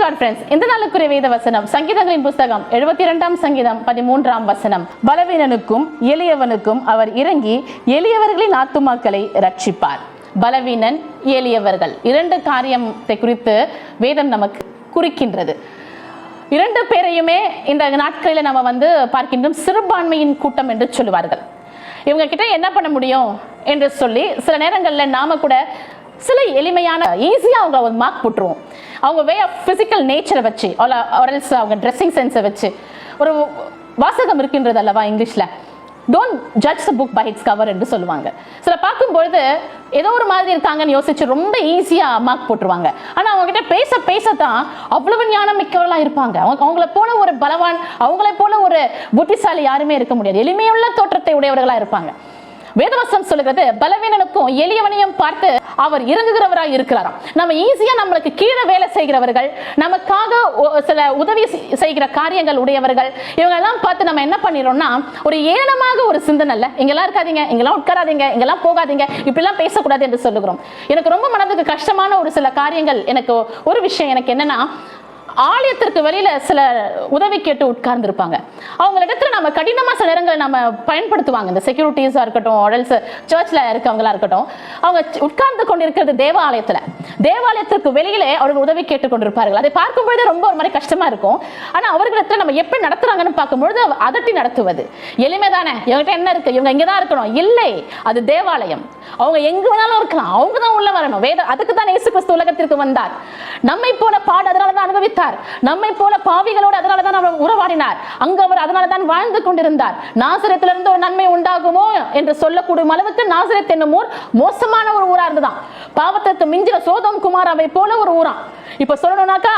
God friends. இந்த நாளுக்குரிய வேத வசனம் சங்கீதங்களின் புத்தகம் 72ஆம் சங்கீதம் 13ஆம் வசனம். பலவீனனுக்கும் எளியவனுக்கும் அவர் இறங்கி எளியவர்களின் ஆத்துமாக்களை ரட்சிப்பார். பலவீனன், எளியவர்கள், இரண்டு காரியத்தை குறித்து வேதம் நமக்கு குறிக்கின்றது. இரண்டு பேரையுமே இந்த நாட்களில் நம்ம பார்க்கின்றோம் சிறுபான்மையின் கூட்டம் என்று சொல்லுவார்கள். இவங்க கிட்ட என்ன பண்ண முடியும் என்று சொல்லி சில நேரங்களில் நாம கூட சில எளிமையான ஈஸியாக அவங்க ஒரு மார்க் போட்டுருவோம். அவங்க வே ஆஃப் ஃபிசிக்கல் நேச்சரை வச்சு அவங்க ட்ரெஸ்ஸிங் சென்ஸை வச்சு ஒரு வாசகம் இருக்கின்றது அல்லவா இங்கிலீஷில், don't judge the book by its cover என்று சொல்லுவாங்க. சில பார்க்கும்பொழுது ஏதோ ஒரு மாதிரி இருக்காங்கன்னு யோசிச்சு ரொம்ப ஈஸியாக மார்க் போட்டுருவாங்க. ஆனால் அவங்ககிட்ட பேசத்தான் அவ்வளவு ஞானம் மிக்கவர்களாக இருப்பாங்க. அவங்கள போல ஒரு பலவான், அவங்கள போல ஒரு புத்திசாலி யாருமே இருக்க முடியாது. எளிமையுள்ள தோற்றத்தை உடையவர்களாக இருப்பாங்க. வேதவசனம் சொல்லுகிறது, பலவீனனுக்கும் எளியவனையும் பார்த்து அவர் இறங்குகிறவராக இருக்கிறாராம். நம்ம ஈஸியா நம்மளுக்கு கீழே வேலை செய்கிறவர்கள், நமக்காக சில உதவி செய்கிற காரியங்கள் உடையவர்கள், இவங்க எல்லாம் பார்த்து நம்ம என்ன பண்ணிடுறோம்னா ஒரு ஏளனமாக ஒரு சிந்தனை, இல்ல இங்கெல்லாம் இருக்காதீங்க, இங்கெல்லாம் உட்காராதீங்க, இங்கெல்லாம் போகாதீங்க, இப்படிலாம் பேசக்கூடாது என்று சொல்லுகிறோம். எனக்கு ரொம்ப மனதுக்கு கஷ்டமான ஒரு சில காரியங்கள், எனக்கு ஒரு விஷயம் எனக்கு என்னன்னா, ஆலயத்திற்கு வெளியில சில உதவி கேட்டு உட்கார்ந்து இருப்பாங்க. அவங்களிடத்துல நம்ம கடினமான சில நேரங்களை நம்ம பயன்படுத்துவாங்க. இந்த செக்யூரிட்டிஸா இருக்கட்டும், சர்ச்ல இருக்கவங்களா இருக்கட்டும், அவங்க உட்கார்ந்து கொண்டிருக்கிறது தேவாலயத்திற்கு வெளியிலே அவர்கள் உதவி கேட்டுக் கொண்டிருப்பார்கள். அதை பார்க்கும்பொழுது ரொம்ப ஒரு மாதிரி கஷ்டமா இருக்கும். ஆனா அவர்களிடத்துல நம்ம எப்படி நடத்துறாங்கன்னு பார்க்கும்பொழுது அதட்டி நடத்துவது எளிமைதானே. இவங்ககிட்ட என்ன இருக்கு, இவங்க இங்கதான் இருக்கணும், இல்லை, அது தேவாலயம், அவங்க எங்க வேணாலும் இருக்கலாம், அவங்க தான் உள்ள வரணும். அதுக்கு தான் இயேசு கிறிஸ்து உலகத்திற்கு வந்தார். நம்மை போல பாடு அதனாலதான் அனுபவித்தார், நம்மை போல பாவிகளோடு அதனாலதான் அவர் உறவாடினார், அங்கு அவர் அதனாலதான் வாழ்ந்து கொண்டிருந்தார். நாசரேத்திலிருந்து ஒரு நன்மை உண்டாகுமோ என்று சொல்லக்கூடிய அளவுக்கு நாசரேத் என்னும் ஊர் மோசமான ஒரு ஊரா இருந்துதான். பாவத்திற்கு மிஞ்சிற சோதோம் குமாராவை போல ஒரு ஊரா. இப்ப சொல்லணும்னாக்கா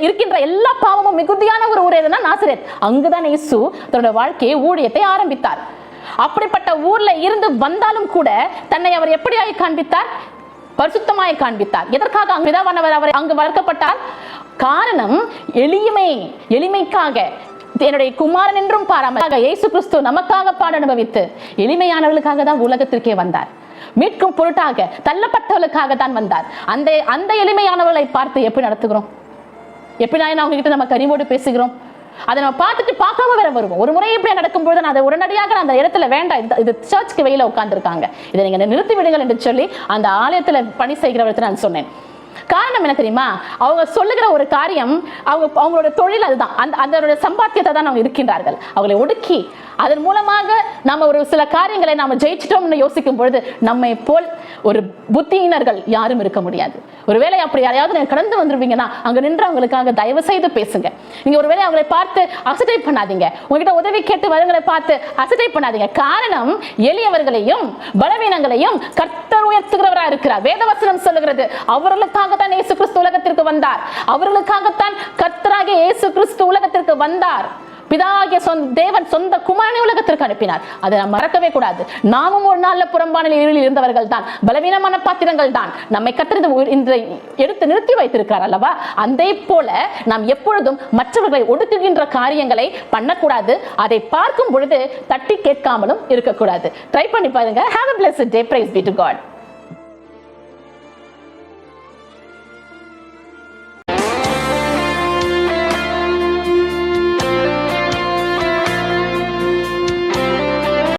இருக்கின்ற எல்லா பாவமும் மிகுதியான ஒரு ஊர் எதுனா நாசரேத். அங்குதான் இயேசு தன்னுடைய வாழ்க்கையை, ஊழியத்தை ஆரம்பித்தார். அப்படிப்பட்ட ஊர்ல இருந்து வந்தாலும் கூட தன்னை அவர் எப்படியாய் காண்பித்தார்? பரிசுத்தமாய் காண்பித்தார். எதற்காக அவர் அங்கு வளர்க்கப்பட்டார்? காரணம் எளிமைக்காக, என்னுடைய குமாரன் என்றும் பாராமல் இயேசு கிறிஸ்து நமக்காக பாட அனுபவித்து எளிமையானவர்களுக்காக தான் உலகத்திற்கே வந்தார். மீட்கும் பொருட்டாக தள்ளப்பட்டவர்களுக்காக தான் வந்தார். அந்த எளிமையானவர்களை பார்த்து எப்படி நடத்துகிறோம்? எப்படி அவங்க கிட்ட நம்ம கனிவோடு பேசுகிறோம்? அதை நம்ம பார்த்துட்டு பார்க்காம வேற வருவோம். ஒரு முறை இப்படி நடக்கும்போது நான் அதை உடனடியாக அந்த இடத்துல வேண்டாம், இது சர்ச்சுக்கு வெளியில உட்கார்ந்துருக்காங்க, இதை நீங்க நிறுத்தி விடுங்கள் என்று சொல்லி அந்த ஆலயத்துல பணி செய்கிறவர்கிட்ட நான் சொன்னேன். காரணம் என்ன தெரியுமா? அவங்க சொல்லுகிற ஒரு காரியம், அவங்களோட தொழில் அதுதான், அதோட சம்பாத்தியத்தை தான் அவங்க இருக்கின்றார்கள். அவங்களை ஒடுக்கி அதன் மூலமாக நம்ம ஒரு சில காரியங்களை நாம ஜெயிச்சிட்டோம்னு யோசிக்கும் பொழுது நம்மை போல் ஒரு புத்தியினர்கள் யாரும் இருக்க முடியாது. ஒருவேளை அப்படி யாரையாவது நீங்க கடந்து வந்துருவீங்கன்னா அங்க நின்று அவங்களுக்காக தயவு செய்து பேசுங்க. நீங்க ஒருவேளை அவங்களை பார்த்து அசட்டை பண்ணாதீங்க, உங்ககிட்ட உதவி கேட்டு வரவங்களை பார்த்து அசட்டை பண்ணாதீங்க. காரணம், எளியவர்களையும் பலவீனங்களையும் கர்த்தர் உயர்த்துகிறவராக இருக்கிறார். வேதவசனம் சொல்லுகிறது, அவர்களுக்காக தான் இயேசு கிறிஸ்து உலகத்திற்கு வந்தார். அவர்களுக்காகத்தான் கர்த்தராகிய இயேசு கிறிஸ்து உலகத்திற்கு வந்தார். பிதாகிய தேவன் சொந்த குமாரனை உலகத்திற்கு அனுப்பினார். அதை நாம் மறக்கவே கூடாது. நாமும் ஒரு நாள்ல புறம்பான இருளில் இருந்தவர்கள் தான், பலவீனமான பாத்திரங்கள் தான். நம்மை கர்த்தர் எடுத்து நிறுத்தி வைத்திருக்கிறார் அல்லவா? அதே போல நாம் எப்பொழுதும் மற்றவர்களை ஒடுக்குகின்ற காரியங்களை பண்ணக்கூடாது. அதை பார்க்கும் பொழுது தட்டி கேட்காமலும் இருக்கக்கூடாது. ட்ரை பண்ணி பாருங்க. Have a blessed day. Praise be to God.